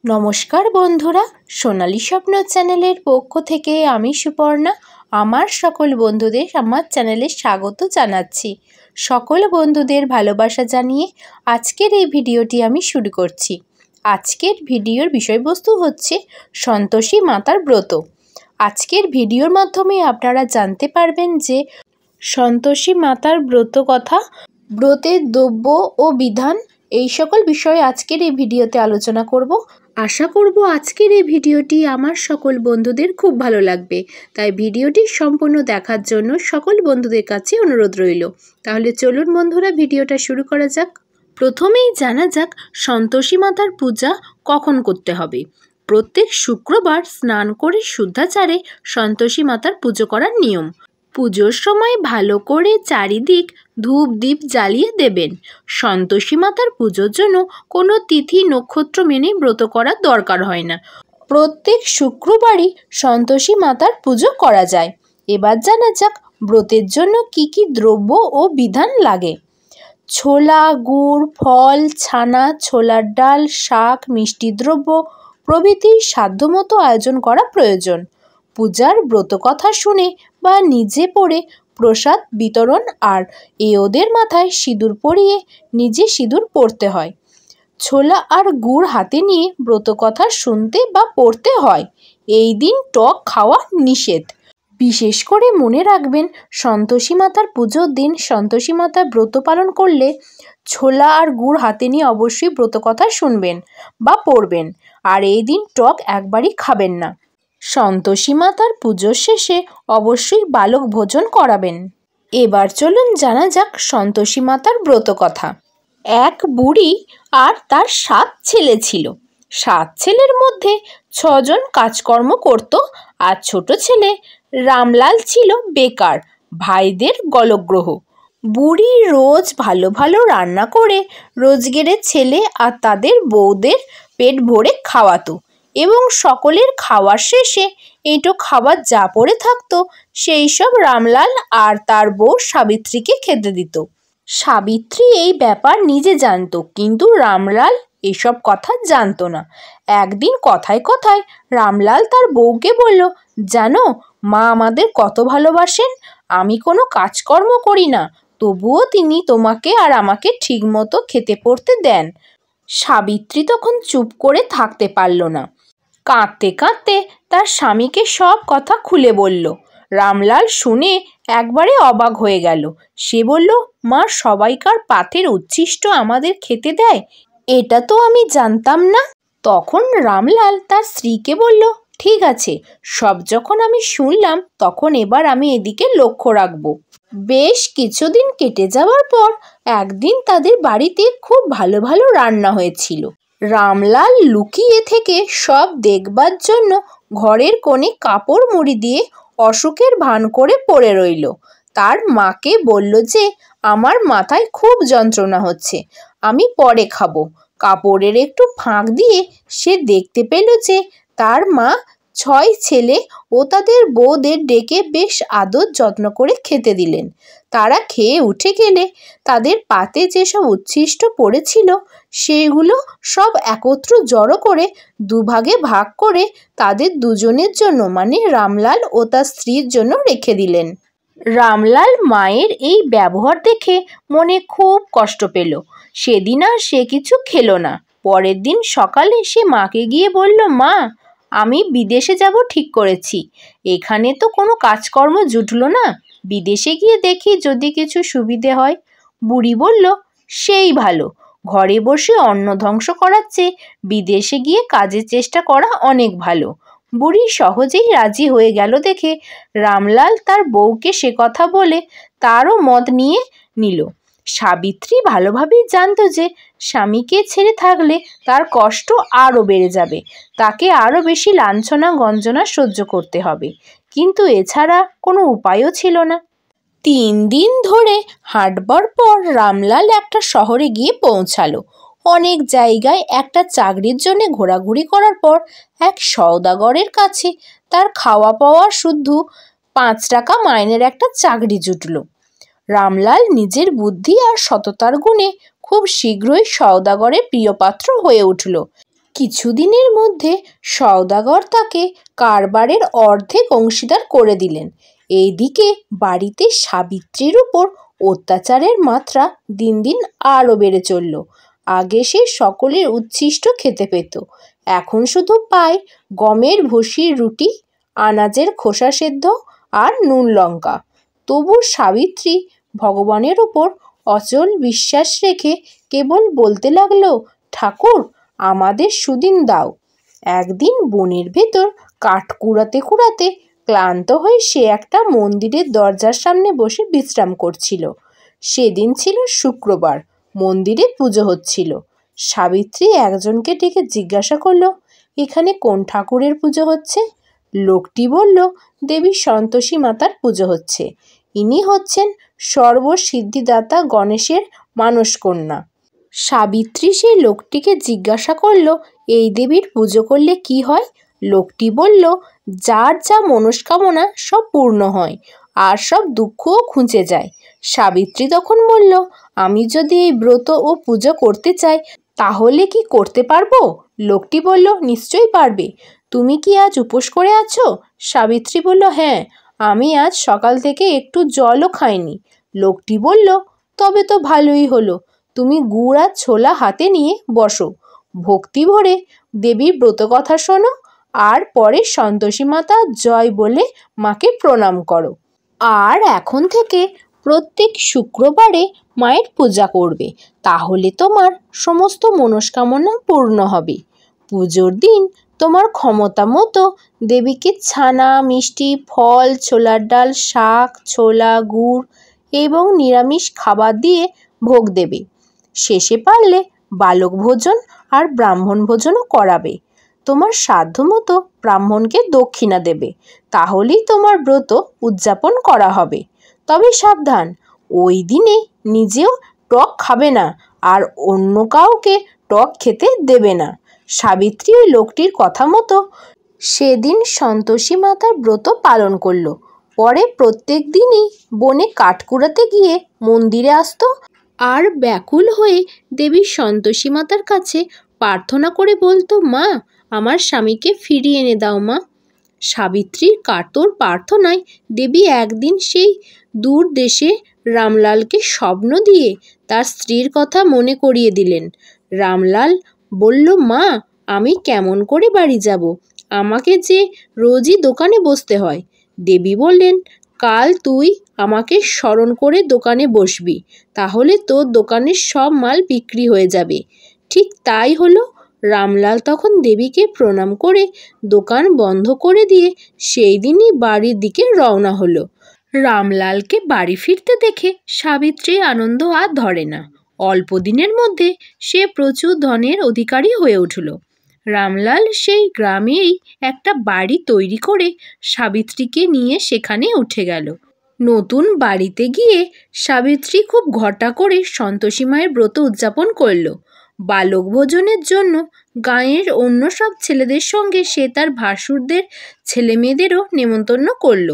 নমস্কার বন্ধুরা, সোনালী স্বপ্ন চ্যানেলের পক্ষ থেকে আমি সুপর্ণা আমার সকল বন্ধুদের আমার চ্যানেলে স্বাগত জানাচ্ছি। সকল বন্ধুদের ভালোবাসা জানিয়ে আজকের এই ভিডিওটি আমি শুরু করছি। আজকের ভিডিওর বিষয়বস্তু হচ্ছে সন্তোষী মাতার ব্রত। আজকের ভিডিওর মাধ্যমে আপনারা জানতে পারবেন যে সন্তোষী মাতার ব্রত কথা, ব্রতের দ্রব্য ও বিধান, এই সকল বিষয়ে আজকের এই ভিডিওতে আলোচনা করব। আশা করব আজকের এই ভিডিওটি আমার সকল বন্ধুদের খুব ভালো লাগবে, তাই ভিডিওটি সম্পূর্ণ দেখার জন্য সকল বন্ধুদের কাছে অনুরোধ রইল। তাহলে চলুন বন্ধুরা, ভিডিওটা শুরু করা যাক। প্রথমেই জানা যাক সন্তোষী মাতার পূজা কখন করতে হবে। প্রত্যেক শুক্রবার স্নান করে শুদ্ধাচারে সন্তোষী মাতার পুজো করার নিয়ম। পুজোর সময় ভালো করে চারিদিক ধূপ দ্বীপ জ্বালিয়ে দেবেন। সন্তোষী মাতার পুজোর জন্য কোনো তিথি নক্ষত্র মেনে ব্রত করার দরকার হয় না। প্রত্যেক শুক্রবারই সন্তোষী মাতার পুজো করা যায়। এবার জানা যাক ব্রতের জন্য কি কি দ্রব্য ও বিধান লাগে। ছোলা, গুড়, ফল, ছানা, ছোলার ডাল, শাক, মিষ্টি দ্রব্য প্রভৃতি সাধ্যমতো আয়োজন করা প্রয়োজন। পূজার ব্রত কথা শুনে বা নিজে পড়ে প্রসাদ বিতরণ আর ওদের মাথায় সিঁদুর পরিয়ে নিজে সিঁদুর পরতে হয়। ছোলা আর গুড় হাতে নিয়ে ব্রত কথা শুনতে বা পড়তে হয়। এই দিন টক খাওয়া নিষেধ। বিশেষ করে মনে রাখবেন, সন্তোষী মাতার পুজোর দিন সন্তোষী মাতার ব্রত পালন করলে ছোলা আর গুড় হাতে নিয়ে অবশ্যই ব্রত কথা শুনবেন বা পড়বেন। আর এই দিন টক একবারই খাবেন না। সন্তোষী মাতার পুজোর শেষে অবশ্যই বালক ভোজন করাবেন। এবার চলুন জানা যাক সন্তোষী মাতার ব্রত কথা। এক বুড়ি আর তার 7 ছেলে ছিল। 7 ছেলের মধ্যে 6 জন কাজকর্ম করত, আর ছোট ছেলে রামলাল ছিল বেকার, ভাইদের গলগ্রহ। বুড়ি রোজ ভালো ভালো রান্না করে রোজগেরে ছেলে আর তাদের বউদের পেট ভরে খাওয়াতো এবং সকলের খাওয়ার শেষে এঁটো খাবার যা পড়ে থাকতো সেই সব রামলাল আর তার বউ সাবিত্রীকে খেতে দিত। সাবিত্রী এই ব্যাপার নিজে জানতো, কিন্তু রামলাল এসব কথা জানতো না। একদিন কথায় কথায় রামলাল তার বউকে বলল, জানো মা আমাদের কত ভালোবাসেন। আমি কোনো কাজকর্ম করি না, তবুও তিনি তোমাকে আর আমাকে ঠিকমতো খেতে পড়তে দেন। সাবিত্রী তখন চুপ করে থাকতে পারল না। কাঁদতে কাঁদতে তার স্বামীকে সব কথা খুলে বলল। রামলাল শুনে একবারে অবাক হয়ে গেল। সে বলল, মা সবাইকার পাতের উচ্ছিষ্ট আমাদের খেতে দেয়, এটা তো আমি জানতাম না। তখন রামলাল তার স্ত্রীকে বলল, ঠিক আছে, সব যখন আমি শুনলাম তখন এবার আমি এদিকে লক্ষ্য রাখব। বেশ কিছুদিন কেটে যাওয়ার পর একদিন তাদের বাড়িতে খুব ভালো ভালো রান্না হয়েছিল। রামলাল লুকিয়ে থেকে সব দেখবার জন্য ঘরের কোণে কাপড় মুড়ি দিয়ে অসুখের ভান করে পড়ে রইল। তার মাকে বলল যে, আমার মাথায় খুব যন্ত্রণা হচ্ছে, আমি পরে খাবো। কাপড়ের একটু ফাঁক দিয়ে সে দেখতে পেল যে তার মা 6 ছেলে ও তাদের বউদের ডেকে বেশ আদর যত্ন করে খেতে দিলেন। তারা খেয়ে উঠে গেলে তাদের পাতে যেসব উচ্ছিষ্ট পড়েছিল সেগুলো সব একত্র জড়ো করে দুভাগে ভাগ করে তাদের দুজনের জন্য, মানে রামলাল ও তার স্ত্রীর জন্য রেখে দিলেন। রামলাল মায়ের এই ব্যবহার দেখে মনে খুব কষ্ট পেল। সেদিন আর সে কিছু খেলো না। পরের দিন সকালে সে মাকে গিয়ে বলল, মা আমি বিদেশে যাব ঠিক করেছি, এখানে তো কোনো কাজকর্ম জুটলো না, বিদেশে গিয়ে দেখি যদি কিছু সুবিধে হয়। বুড়ি বলল, সেই ভালো, ঘরে বসে অন্ন ধ্বংস করার চেয়ে বিদেশে গিয়ে কাজের চেষ্টা করা অনেক ভালো। বুড়ি সহজেই রাজি হয়ে গেল দেখে রামলাল তার বউকে সে কথা বলে তারও মত নিয়ে নিল। সাবিত্রী ভালোভাবেই জানতো যে স্বামীকে ছেড়ে থাকলে তার কষ্ট আরও বেড়ে যাবে, তাকে আরও বেশি লাঞ্ছনা গঞ্জনা সহ্য করতে হবে, কিন্তু এছাড়া কোনো উপায়ও ছিল না। 3 দিন ধরে হাঁটবার পর রামলাল একটা শহরে গিয়ে পৌঁছালো। অনেক জায়গায় একটা চাকরির জন্য ঘোরাঘুরি করার পর এক সওদাগরের কাছে তার খাওয়া পাওয়া শুদ্ধ 5 টাকা মাইনের একটা চাকরি জুটল। রামলাল নিজের বুদ্ধি আর সততার গুণে খুব শীঘ্রই সওদাগরের প্রিয়পাত্র হয়ে উঠল কিছুদিনের মধ্যে সওদাগর তাকে কারবারের অর্ধেক অংশীদার করে দিলেন। এইদিকে বাড়িতে সাবিত্রীর উপর অত্যাচারের মাত্রা দিন দিন আরও বেড়ে চলল। আগে সে সকলের উচ্ছিষ্ট খেতে পেত, এখন শুধু পায় গমের ভুসির রুটি, আনাজের খোসা সেদ্ধ আর নুন লঙ্কা। তবু সাবিত্রী ভগবানের ওপর অচল বিশ্বাস রেখে কেবল বলতে লাগলো, ঠাকুর আমাদের সুদিন দাও। একদিন বনের ভেতর কাঠ কুড়াতে কুড়াতে ক্লান্ত হয়ে সে একটা মন্দিরের দরজার সামনে বসে বিশ্রাম করছিল। সেদিন ছিল শুক্রবার, মন্দিরে পুজো হচ্ছিল। সাবিত্রী একজনকে ডেকে জিজ্ঞাসা করলো, এখানে কোন ঠাকুরের পুজো হচ্ছে? লোকটি বলল, দেবী সন্তোষী মাতার পুজো হচ্ছে। ইনি হচ্ছেন সর্বসিদ্ধিদাতা গণেশের মানসকন্যা। সাবিত্রী সেই লোকটিকে জিজ্ঞাসা করল, এই দেবীর পুজো করলে কি হয়? লোকটি বলল, যার যা মনস্কামনা সব পূর্ণ হয় আর সব দুঃখও ঘুচে যায়। সাবিত্রী তখন বলল, আমি যদি এই ব্রত ও পুজো করতে চাই তাহলে কি করতে পারবো? লোকটি বলল, নিশ্চয়ই পারবে। তুমি কি আজ উপোস করে আছো? সাবিত্রী বলল, হ্যাঁ, আমি আজ সকাল থেকে একটু জলও খাইনি। লোকটি বলল, তবে তো ভালোই হলো। তুমি গুড় আর ছোলা হাতে নিয়ে বসো, ভক্তি ভরে দেবীর ব্রতকথা শোনো, আর পরে সন্তোষী মাতা জয় বলে মাকে প্রণাম করো। আর এখন থেকে প্রত্যেক শুক্রবারে মায়ের পূজা করবে, তাহলে তোমার সমস্ত মনস্কামনা পূর্ণ হবে। পুজোর দিন তোমার ক্ষমতা মতো দেবীকে ছানা, মিষ্টি, ফল, ছোলার ডাল, শাক, ছোলা, গুড় এবং নিরামিষ খাবার দিয়ে ভোগ দেবে। শেষে পারলে বালক ভোজন আর ব্রাহ্মণ ভোজনও করাবে। তোমার সাধ্যমতো ব্রাহ্মণকে দক্ষিণা দেবে, তাহলেই তোমার ব্রত উদযাপন করা হবে। তবে সাবধান, ওই দিনে নিজেও টক খাবে না আর অন্য কাউকে টক খেতে দেবে না। সাবিত্রী ওই লোকটির কথা মতো সেদিন সন্তোষী মাতার ব্রত পালন করলো। পরে প্রত্যেক দিনই বনে কাঠ কুড়াতে গিয়ে মন্দিরে আসতো আর ব্যাকুল হয়ে দেবী সন্তোষী মাতার কাছে প্রার্থনা করে বলতো, মা আমার স্বামীকে ফিরিয়ে এনে দাও মা। সাবিত্রীর কাতর প্রার্থনায় দেবী একদিন সেই দূর দেশে রামলালকে স্বপ্ন দিয়ে তার স্ত্রীর কথা মনে করিয়ে দিলেন। রামলাল বলল, মা আমি কেমন করে বাড়ি যাব? আমাকে যে রোজই দোকানে বসতে হয়। দেবী বললেন, কাল তুই আমাকে স্মরণ করে দোকানে বসবি, তাহলে তোর দোকানের সব মাল বিক্রি হয়ে যাবে। ঠিক তাই হলো। রামলাল তখন দেবীকে প্রণাম করে দোকান বন্ধ করে দিয়ে সেই দিনই বাড়ির দিকে রওনা হলো। রামলালকে বাড়ি ফিরতে দেখে সাবিত্রীর আনন্দ আর ধরে না। অল্প দিনের মধ্যে সে প্রচুর ধনের অধিকারী হয়ে উঠল। রামলাল সেই গ্রামেই একটা বাড়ি তৈরি করে সাবিত্রীকে নিয়ে সেখানে উঠে গেল। নতুন বাড়িতে গিয়ে সাবিত্রী খুব ঘটা করে সন্তোষী মায়ের ব্রত উদযাপন করল। বালক ভোজনের জন্য গাঁয়ের অন্য সব ছেলেদের সঙ্গে সে তার ভাসুরদের ছেলেমেয়েদেরও নেমন্তন্ন করল।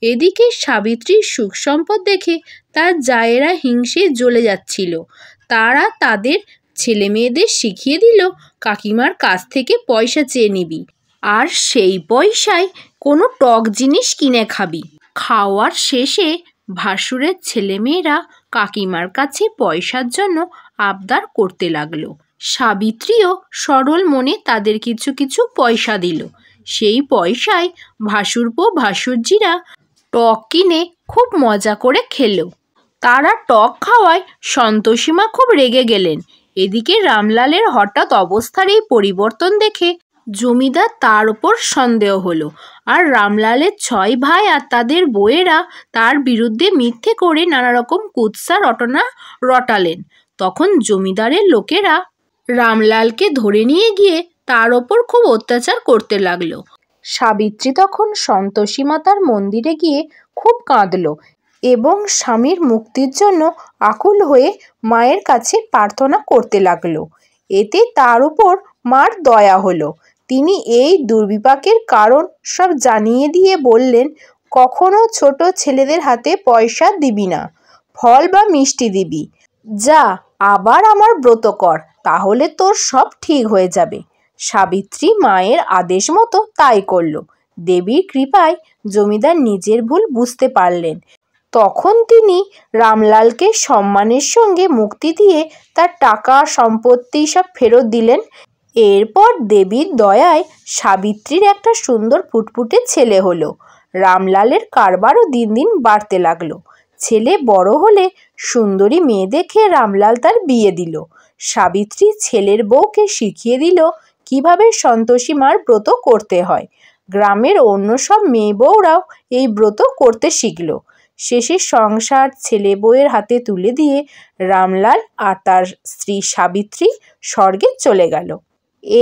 এদিকে সাবিত্রীর সুখ সম্পদ দেখে তার জায়েরা হিংসে জ্বলে যাচ্ছিল। তারা তাদের ছেলেমেয়েদের শিখিয়ে দিল, কাকিমার কাছ থেকে পয়সা চেয়ে নিবি, আর সেই পয়সায় কোনো টক জিনিস কিনে খাবি। খাওয়ার শেষে ভাসুরের ছেলেমেয়েরা কাকিমার কাছে পয়সার জন্য আবদার করতে লাগলো। সাবিত্রীও সরল মনে তাদের কিছু কিছু পয়সা দিল। সেই পয়সায় ভাসুরপো ভাসুরজিরা টক কিনে খুব মজা করে খেলো। তারা টক খাওয়ায় সন্তোষী মা খুব রেগে গেলেন। এদিকে রামলালের হঠাৎ অবস্থার এই পরিবর্তন দেখে জমিদার তার ওপর সন্দেহ হলো, আর রামলালের 6 ভাই আর তাদের বউয়েরা তার বিরুদ্ধে মিথ্যে করে নানা রকম কুৎসা রটনা রটালেন। তখন জমিদারের লোকেরা রামলালকে ধরে নিয়ে গিয়ে তার ওপর খুব অত্যাচার করতে লাগলো। সাবিত্রী তখন সন্তোষী মাতার মন্দিরে গিয়ে খুব কাঁদল এবং স্বামীর মুক্তির জন্য আকুল হয়ে মায়ের কাছে প্রার্থনা করতে লাগলো। এতে তার উপর মার দয়া হলো। তিনি এই দুর্বিপাকের কারণ সব জানিয়ে দিয়ে বললেন, কখনো ছোট ছেলেদের হাতে পয়সা দিবি না, ফল বা মিষ্টি দিবি। যা আবার আমার ব্রত কর, তাহলে তোর সব ঠিক হয়ে যাবে। সাবিত্রী মায়ের আদেশ মতো তাই করল। দেবীর কৃপায় জমিদার নিজের ভুল বুঝতে পারলেন। তখন তিনি রামলালকে সম্মানের সঙ্গে মুক্তি দিয়ে তার টাকা সম্পত্তি সব ফেরত দিলেন। এরপর দেবীর দয়ায় সাবিত্রীর একটা সুন্দর ফুটফুটে ছেলে হলো। রামলালের কারবারও দিন দিন বাড়তে লাগলো। ছেলে বড় হলে সুন্দরী মেয়ে দেখে রামলাল তার বিয়ে দিল। সাবিত্রী ছেলের বউকে শিখিয়ে দিল কিভাবে সন্তোষী মার ব্রত করতে হয়। গ্রামের অন্য সব মেয়ে বউরাও এই ব্রত করতে শিখল। শেষে সংসার ছেলে বউয়ের হাতে তুলে দিয়ে রামলাল আর তার স্ত্রী সাবিত্রী স্বর্গে চলে গেল।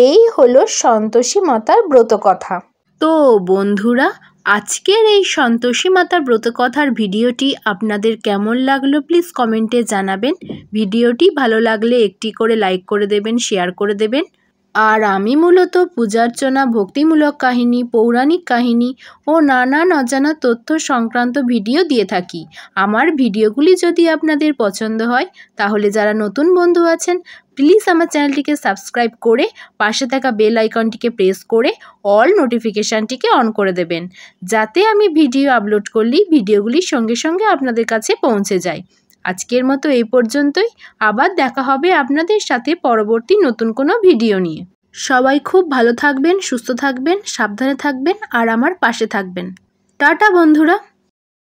এই হলো সন্তোষী মাতার ব্রতকথা। তো বন্ধুরা, আজকের এই সন্তোষী মাতার ব্রতকথার ভিডিওটি আপনাদের কেমন লাগলো প্লিজ কমেন্টে জানাবেন। ভিডিওটি ভালো লাগলে একটি করে লাইক করে দেবেন, শেয়ার করে দেবেন। আর আমি মূলত পূজার্চনা, ভক্তিমূলক কাহিনী, পৌরাণিক কাহিনী ও নানান অজানা তথ্য সংক্রান্ত ভিডিও দিয়ে থাকি। আমার ভিডিওগুলি যদি আপনাদের পছন্দ হয় তাহলে যারা নতুন বন্ধু আছেন প্লিজ আমার চ্যানেলটিকে সাবস্ক্রাইব করে পাশে থাকা বেল আইকনটিকে প্রেস করে অল নোটিফিকেশানটিকে অন করে দেবেন, যাতে আমি ভিডিও আপলোড করলেই ভিডিওগুলি সঙ্গে সঙ্গে আপনাদের কাছে পৌঁছে যায়। আজকের মতো এই পর্যন্তই। আবার দেখা হবে আপনাদের সাথে পরবর্তী নতুন কোনো ভিডিও নিয়ে। সবাই খুব ভালো থাকবেন, সুস্থ থাকবেন, সাবধানে থাকবেন আর আমার পাশে থাকবেন। টাটা বন্ধুরা।